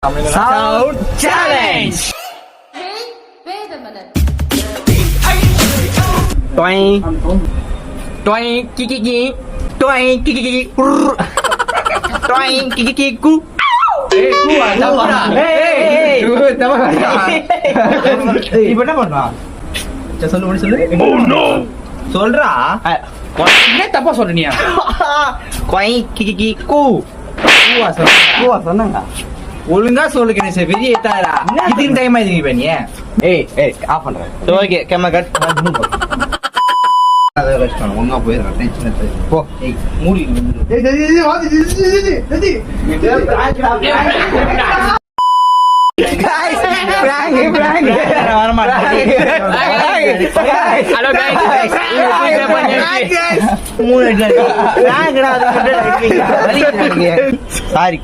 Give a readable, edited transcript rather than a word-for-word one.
Sound challenge. Hey, wait a minute. Toing, toing, kiki, toing, kiki, toing, kiki, ku. இப்ப என்ன பண்ணா சொல்லு சொல்றா என்ன தப்பா சொல்றீங்க? Toing, kiki, ku. சொன்னாங்க ஒழுங்கா சொல்லு கணேஷ் பெரிய எத்தாரா இதுக்கு டைம் ஆயிடுங்க இப்ப நீ ஏய் ஆஃப் பண்றேன். Okay camera cut. அதை கஷ்டம் ஒழுங்கா போயிடுறேன் டென்ஷன் போ. மூடி ஹலோ சாரி